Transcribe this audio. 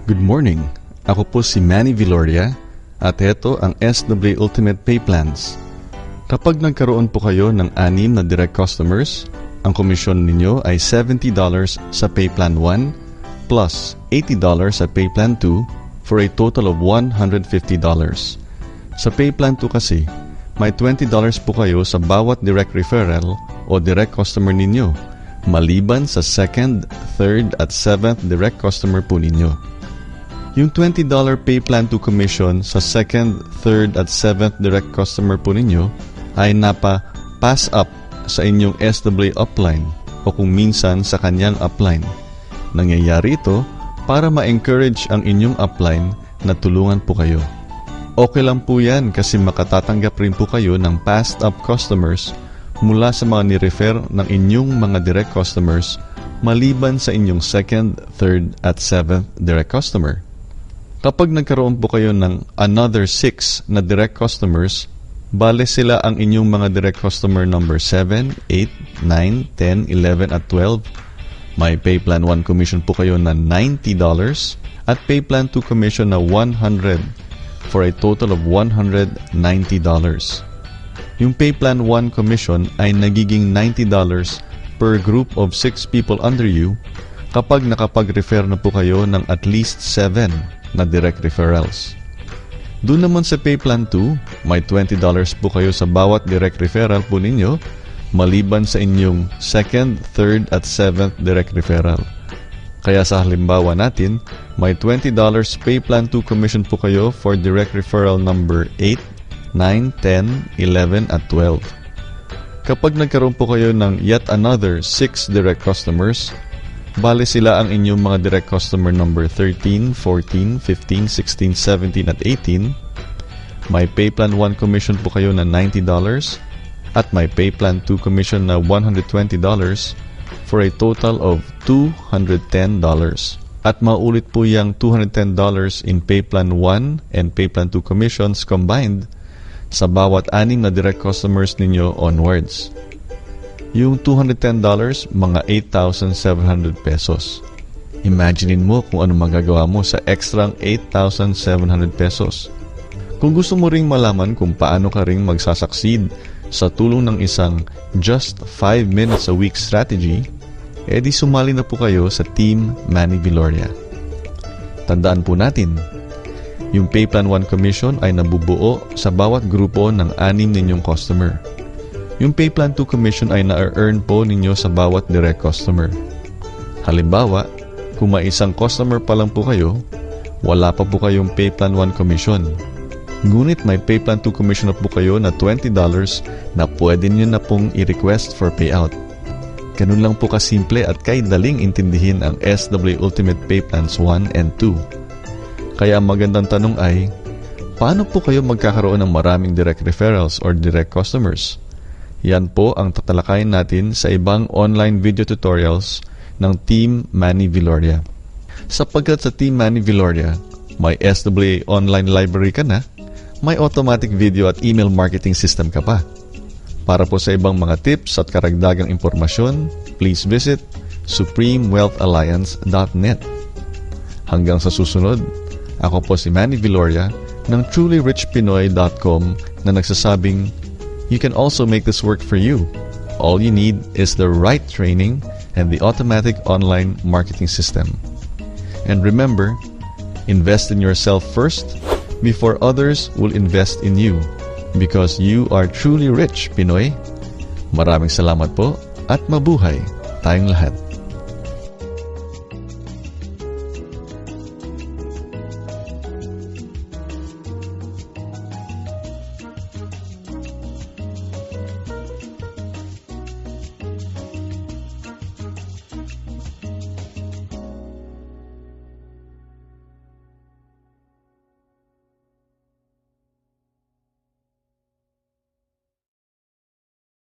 Good morning! Ako po si Manny Viloria at ito ang SW Ultimate Pay Plans. Kapag nagkaroon po kayo ng 6 na direct customers, ang komisyon ninyo ay $70 sa Pay Plan 1 plus $80 sa Pay Plan 2 for a total of $150. Sa Pay Plan 2 kasi, may $20 po kayo sa bawat direct referral o direct customer ninyo, maliban sa 2nd, 3rd at 7th direct customer po ninyo. Yung $20 Pay Plan 2 commission sa 2nd, 3rd at 7th direct customer po ninyo ay napa-pass up sa inyong SW upline o kung minsan sa kanyang upline. Nangyayari ito para ma-encourage ang inyong upline na tulungan po kayo. Okay lang po yan kasi makatatanggap rin po kayo ng passed up customers mula sa mga ni-refer ng inyong mga direct customers maliban sa inyong 2nd, 3rd at 7th direct customer. Kapag nagkaroon po kayo ng another 6 na direct customers, bale sila ang inyong mga direct customer number 7, 8, 9, 10, 11 at 12. May Pay Plan 1 commission po kayo na $90 at Pay Plan 2 commission na $100 for a total of $190. Yung Pay Plan 1 commission ay nagiging $90 per group of 6 people under you kapag nakapag-refer na po kayo ng at least 7 na direct referrals. Doon naman sa Pay Plan 2, may $20 po kayo sa bawat direct referral po ninyo maliban sa inyong 2nd, 3rd at 7th direct referral. Kaya sa halimbawa natin, may $20 Pay Plan 2 commission po kayo for direct referral number 8, 9, 10, 11 at 12. Kapag nagkaroon po kayo ng yet another 6 direct customers, bale sila ang inyong mga direct customer number 13, 14, 15, 16, 17 at 18. May Pay Plan 1 commission po kayo na $90 at may Pay Plan 2 commission na $120 for a total of $210. At maulit po yung $210 in Pay Plan 1 and Pay Plan 2 commissions combined sa bawat 6 na direct customers ninyo onwards. Yung $210, mga 8,700 pesos. Imaginein mo kung ano magagawa mo sa extrang 8,700 pesos. Kung gusto mo ring malaman kung paano ka ring magsasucceed sa tulong ng isang just 5 minutes a week strategy, edi sumali na po kayo sa Team Manny Viloria. Tandaan po natin, yung Pay Plan 1 commission ay nabubuo sa bawat grupo ng 6 ninyong customer. Yung Pay Plan 2 commission ay na-earn po ninyo sa bawat direct customer. Halimbawa, kung may isang customer pa lang po kayo, wala pa po kayong Pay Plan 1 commission. Ngunit may Pay Plan 2 commission na po kayo na $20 na pwede nyo na pong i-request for payout. Ganun lang po kasimple at kay daling intindihin ang SW Ultimate Pay Plans 1 and 2. Kaya ang magandang tanong ay, paano po kayo magkakaroon ng maraming direct referrals or direct customers? Yan po ang tatalakayin natin sa ibang online video tutorials ng Team Manny Viloria. Sapagkat sa Team Manny Viloria, may SWA online library ka na, may automatic video at email marketing system ka pa. Para po sa ibang mga tips at karagdagang impormasyon, please visit supremewealthalliance.net. Hanggang sa susunod, ako po si Manny Viloria ng trulyrichpinoy.com na nagsasabing, you can also make this work for you. All you need is the right training and the automatic online marketing system. And remember, invest in yourself first before others will invest in you because you are truly rich, Pinoy. Maraming salamat po at mabuhay tayong lahat.